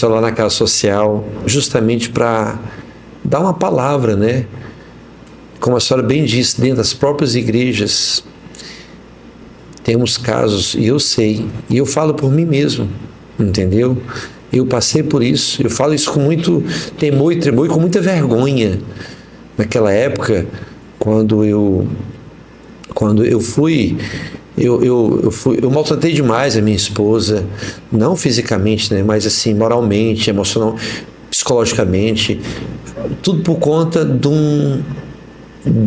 lá na casa social, justamente para dar uma palavra, né? Como a senhora bem disse, dentro das próprias igrejas, temos casos, e eu sei, e eu falo por mim mesmo, entendeu? Eu passei por isso, eu falo isso com muito temor e tremor e com muita vergonha. Naquela época, quando eu fui, eu maltratei demais a minha esposa, não fisicamente, né, mas assim, moralmente, emocional, psicologicamente, tudo por conta de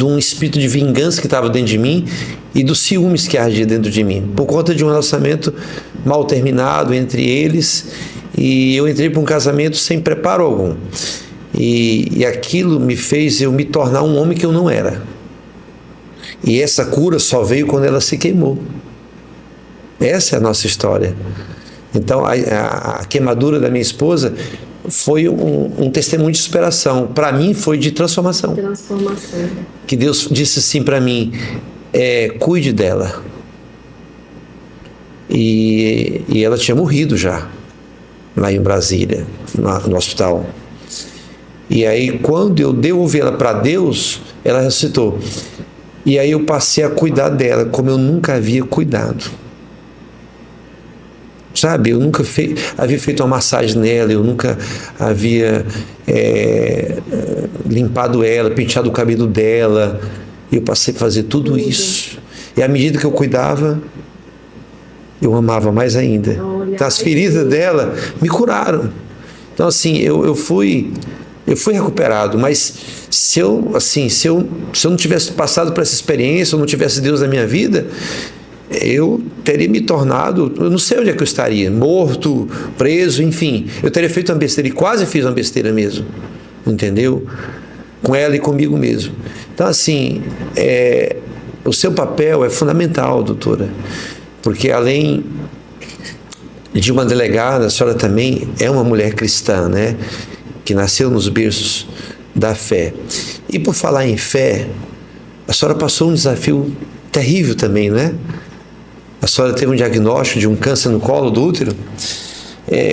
um espírito de vingança que estava dentro de mim e dos ciúmes que ardia dentro de mim, por conta de um relacionamento mal terminado entre eles, e eu entrei para um casamento sem preparo algum, e aquilo me fez eu me tornar um homem que eu não era. E essa cura só veio quando ela se queimou. Essa é a nossa história. Então, a queimadura da minha esposa foi um testemunho de superação. Para mim, foi de transformação. Que Deus disse assim para mim, cuide dela. E ela tinha morrido já, lá em Brasília, no hospital. E aí, quando eu devolvi ela para Deus, ela ressuscitou. E aí eu passei a cuidar dela como eu nunca havia cuidado. Sabe, eu nunca havia feito uma massagem nela, eu nunca havia limpado ela, penteado o cabelo dela. E eu passei a fazer tudo isso. E à medida que eu cuidava, eu amava mais ainda. Então, as feridas dela me curaram. Então, assim, eu fui recuperado, mas se eu não tivesse passado por essa experiência, eu não tivesse Deus na minha vida, eu teria me tornado, eu não sei onde é que eu estaria, morto, preso, enfim, eu teria feito uma besteira, e quase fiz uma besteira mesmo, entendeu? Com ela e comigo mesmo. Então, assim, o seu papel é fundamental, doutora, porque além de uma delegada, a senhora também é uma mulher cristã, né? Que nasceu nos berços da fé. E por falar em fé, a senhora passou um desafio terrível também, né? A senhora teve um diagnóstico de um câncer no colo do útero.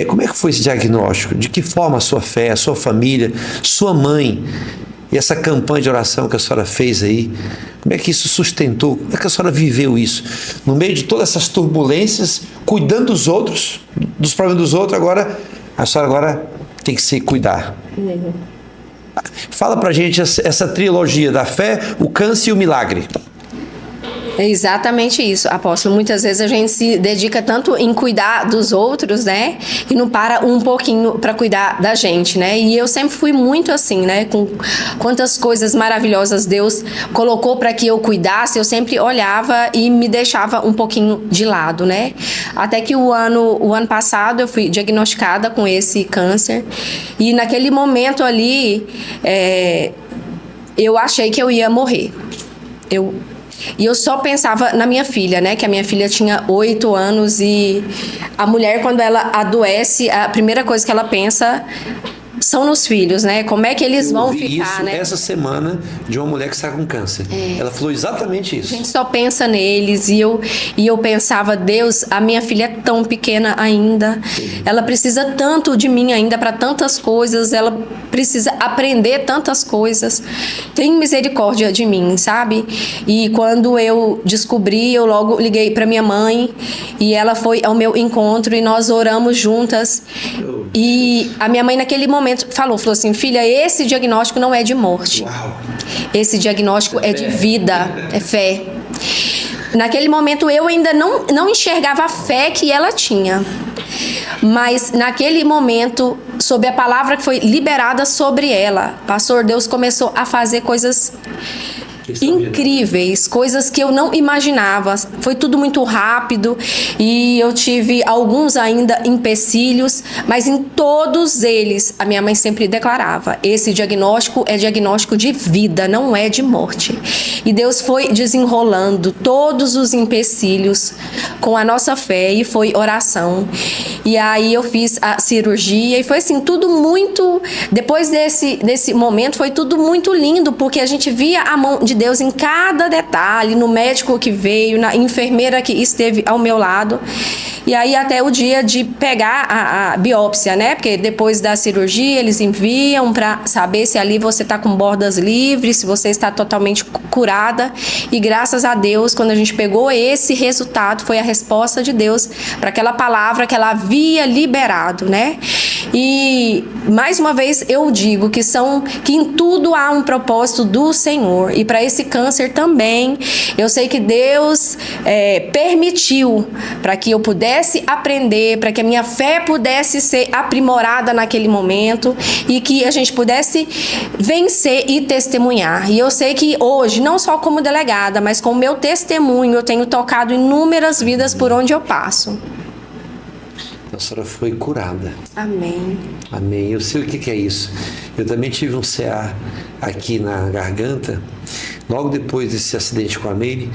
Como é que foi esse diagnóstico? De que forma a sua fé, a sua família, sua mãe, e essa campanha de oração que a senhora fez aí, como é que isso sustentou? Como é que a senhora viveu isso? No meio de todas essas turbulências, cuidando dos outros, dos problemas dos outros, a senhora tem que se cuidar. Fala pra gente essa trilogia da fé, o câncer e o milagre. É exatamente isso, apóstolo. Muitas vezes a gente se dedica tanto em cuidar dos outros, né? E não para um pouquinho para cuidar da gente, né? E eu sempre fui muito assim, né? Com quantas coisas maravilhosas Deus colocou para que eu cuidasse, eu sempre olhava e me deixava um pouquinho de lado, né? Até que o ano passado eu fui diagnosticada com esse câncer. E naquele momento ali, eu achei que eu ia morrer. E eu só pensava na minha filha, né? Que a minha filha tinha 8 anos e a mulher, quando ela adoece, a primeira coisa que ela pensa são nos filhos, né? Como é que eles vão ficar, isso, né? Essa semana de uma mulher que está com câncer. Ela falou exatamente isso. A gente só pensa neles e eu pensava, Deus, a minha filha é tão pequena ainda. Ela precisa tanto de mim ainda para tantas coisas. Ela precisa aprender tantas coisas. Tem misericórdia de mim, sabe? E quando eu descobri, eu logo liguei para minha mãe e ela foi ao meu encontro e nós oramos juntas. E a minha mãe naquele momento falou assim, filha, esse diagnóstico não é de morte. Uau. Esse diagnóstico é de vida, é fé. Naquele momento eu ainda não enxergava a fé que ela tinha. Mas naquele momento, sob a palavra que foi liberada sobre ela, pastor, Deus começou a fazer coisas incríveis, coisas que eu não imaginava. Foi tudo muito rápido e eu tive alguns ainda empecilhos, mas em todos eles a minha mãe sempre declarava, esse diagnóstico é diagnóstico de vida, não é de morte. E Deus foi desenrolando todos os empecilhos com a nossa fé e foi oração. E aí eu fiz a cirurgia e foi assim, tudo muito, depois desse momento foi tudo muito lindo, porque a gente via a mão de Deus em cada detalhe, no médico que veio, na enfermeira que esteve ao meu lado. E aí até o dia de pegar a biópsia, né? Porque depois da cirurgia eles enviam para saber se ali você está com bordas livres, se você está totalmente curada. E graças a Deus, quando a gente pegou esse resultado, foi a resposta de Deus para aquela palavra que ela havia liberado, né? E mais uma vez eu digo que em tudo há um propósito do Senhor. E para esse câncer também, eu sei que Deus permitiu para que eu pudesse aprender, para que a minha fé pudesse ser aprimorada naquele momento e que a gente pudesse vencer e testemunhar. E eu sei que hoje, não só como delegada, mas com o meu testemunho, eu tenho tocado inúmeras vidas por onde eu passo. A senhora foi curada. Amém. Amém. Eu sei o que é isso. Eu também tive um CA aqui na garganta. Logo depois desse acidente com a Meire,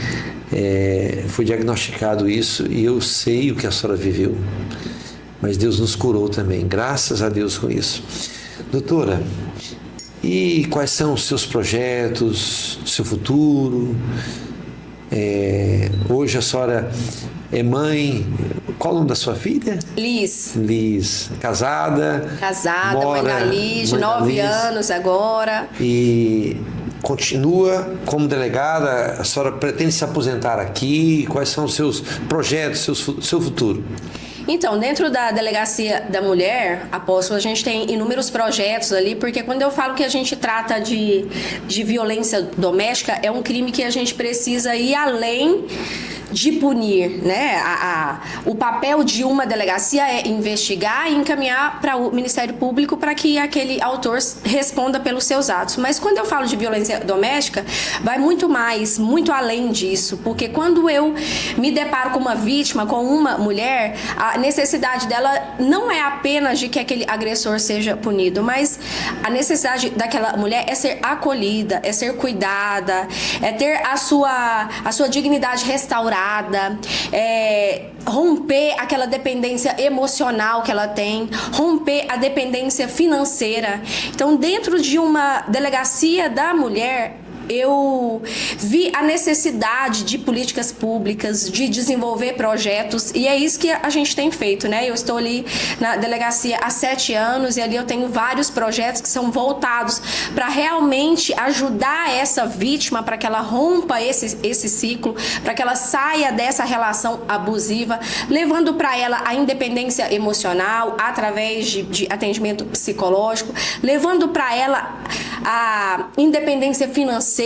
foi diagnosticado isso e eu sei o que a senhora viveu. Mas Deus nos curou também. Graças a Deus com isso. Doutora, e quais são os seus projetos, seu futuro? Hoje a senhora é mãe. Qual o nome da sua filha? Liz. Liz. Casada, mãe da Liz, de 9 anos agora. E continua como delegada? A senhora pretende se aposentar aqui? Quais são os seus projetos, seu futuro? Então, dentro da Delegacia da Mulher, Apóstolo, a gente tem inúmeros projetos ali, porque quando eu falo que a gente trata de violência doméstica, é um crime que a gente precisa ir além de punir, né? O papel de uma delegacia é investigar e encaminhar para o Ministério Público para que aquele autor responda pelos seus atos. Mas quando eu falo de violência doméstica, vai muito mais, muito além disso, porque quando eu me deparo com uma vítima, com uma mulher, a necessidade dela não é apenas de que aquele agressor seja punido, mas a necessidade daquela mulher é ser acolhida, é ser cuidada, é ter a sua dignidade restaurada, romper aquela dependência emocional que ela tem, romper a dependência financeira. Então, dentro de uma delegacia da mulher, eu vi a necessidade de políticas públicas, de desenvolver projetos, e é isso que a gente tem feito, né? Eu estou ali na delegacia há 7 anos e ali eu tenho vários projetos que são voltados para realmente ajudar essa vítima, para que ela rompa esse ciclo, para que ela saia dessa relação abusiva, levando para ela a independência emocional através de atendimento psicológico, levando para ela a independência financeira,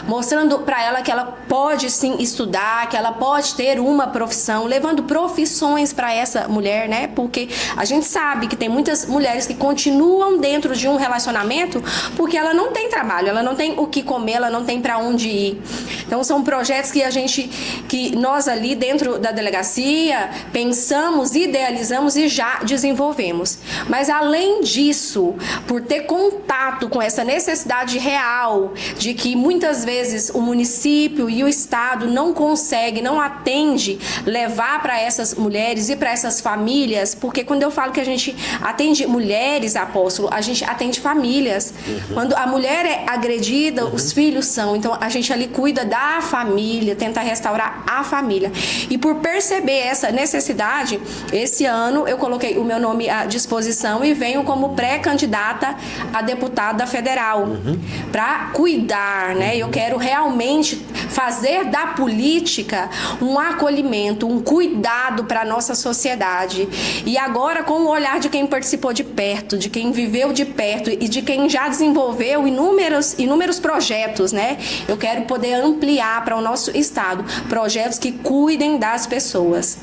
mostrando para ela que ela pode sim estudar, que ela pode ter uma profissão, levando profissões para essa mulher, né? Porque a gente sabe que tem muitas mulheres que continuam dentro de um relacionamento porque ela não tem trabalho, ela não tem o que comer, ela não tem para onde ir. Então são projetos que nós ali dentro da delegacia pensamos, idealizamos e já desenvolvemos. Mas além disso, por ter contato com essa necessidade real de que muitas vezes o município e o estado não conseguem, não atende levar para essas mulheres e para essas famílias, porque quando eu falo que a gente atende mulheres, Apóstolo, a gente atende famílias. Quando a mulher é agredida, os filhos são. Então a gente ali cuida da família, tenta restaurar a família. E por perceber essa necessidade, esse ano eu coloquei o meu nome à disposição e venho como pré-candidata a deputada federal para cuidar, né? Eu quero realmente fazer da política um acolhimento, um cuidado para a nossa sociedade. E agora, com o olhar de quem participou de perto, de quem viveu de perto e de quem já desenvolveu inúmeros projetos, né? Eu quero poder ampliar para o nosso estado projetos que cuidem das pessoas.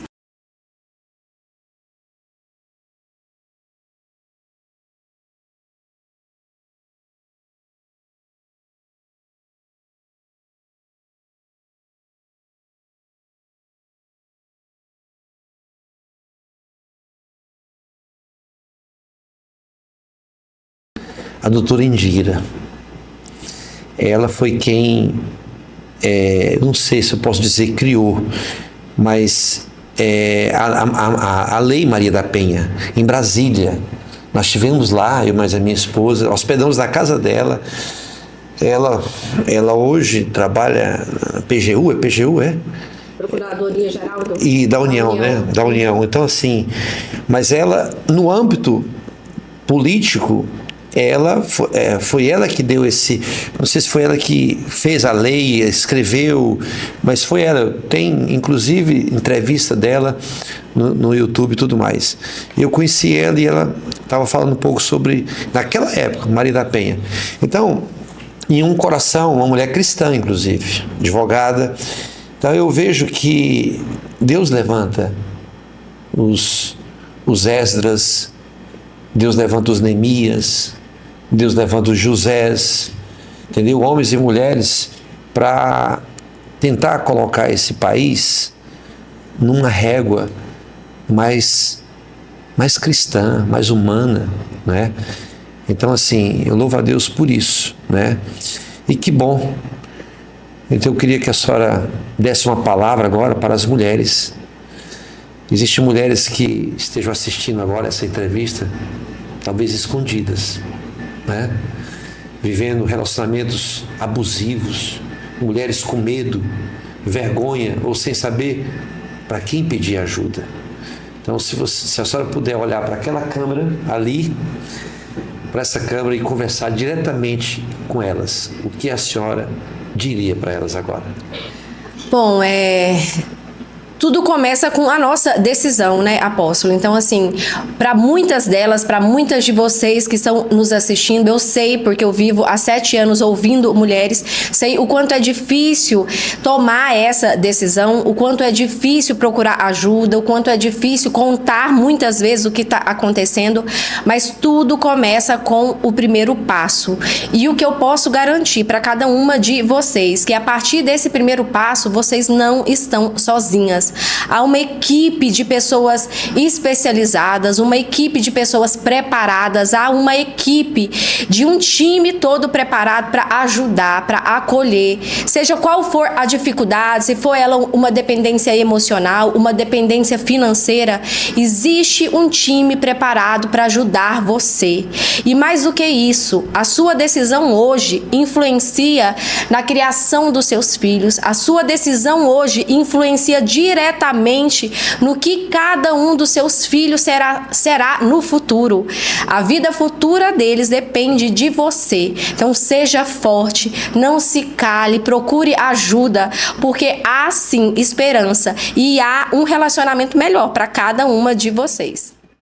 A doutora Indira, ela foi quem, não sei se eu posso dizer criou, mas a Lei Maria da Penha, em Brasília. Nós estivemos lá, eu mais a minha esposa, hospedamos na casa dela, ela hoje trabalha na PGU, Procuradoria Geral e da União, né? Da União. Então, assim, mas ela, no âmbito político, foi ela que deu esse, não sei se foi ela que fez a lei, escreveu, mas foi ela. Tem, inclusive, entrevista dela no YouTube e tudo mais. Eu conheci ela e ela estava falando um pouco sobre, naquela época, Maria da Penha. Então, em um coração, uma mulher cristã, inclusive, advogada. Então, eu vejo que Deus levanta os Esdras, Deus levanta os Neemias, Deus levanta os Josés, entendeu? Homens e mulheres para tentar colocar esse país numa régua mais cristã, mais humana, né? Então, assim, eu louvo a Deus por isso, né? E que bom. Então, eu queria que a senhora desse uma palavra agora para as mulheres. Existem mulheres que estejam assistindo agora essa entrevista, talvez escondidas, né? Vivendo relacionamentos abusivos, mulheres com medo, vergonha ou sem saber para quem pedir ajuda. Então, se a senhora puder olhar para aquela câmera ali, para essa câmera e conversar diretamente com elas, o que a senhora diria para elas agora? Bom, tudo começa com a nossa decisão, né, apóstolo? Então, assim, para muitas delas, para muitas de vocês que estão nos assistindo, eu sei, porque eu vivo há 7 anos ouvindo mulheres, sei o quanto é difícil tomar essa decisão, o quanto é difícil procurar ajuda, o quanto é difícil contar muitas vezes o que está acontecendo, mas tudo começa com o primeiro passo. E o que eu posso garantir para cada uma de vocês, que a partir desse primeiro passo, vocês não estão sozinhas. Há uma equipe de pessoas especializadas, uma equipe de pessoas preparadas, há uma equipe de um time todo preparado para ajudar, para acolher, seja qual for a dificuldade, se for ela uma dependência emocional, uma dependência financeira, existe um time preparado para ajudar você. E mais do que isso, a sua decisão hoje influencia na criação dos seus filhos, a sua decisão hoje influencia diretamente no que cada um dos seus filhos será no futuro. A vida futura deles depende de você. Então seja forte, não se cale, procure ajuda, porque há sim esperança e há um relacionamento melhor para cada uma de vocês.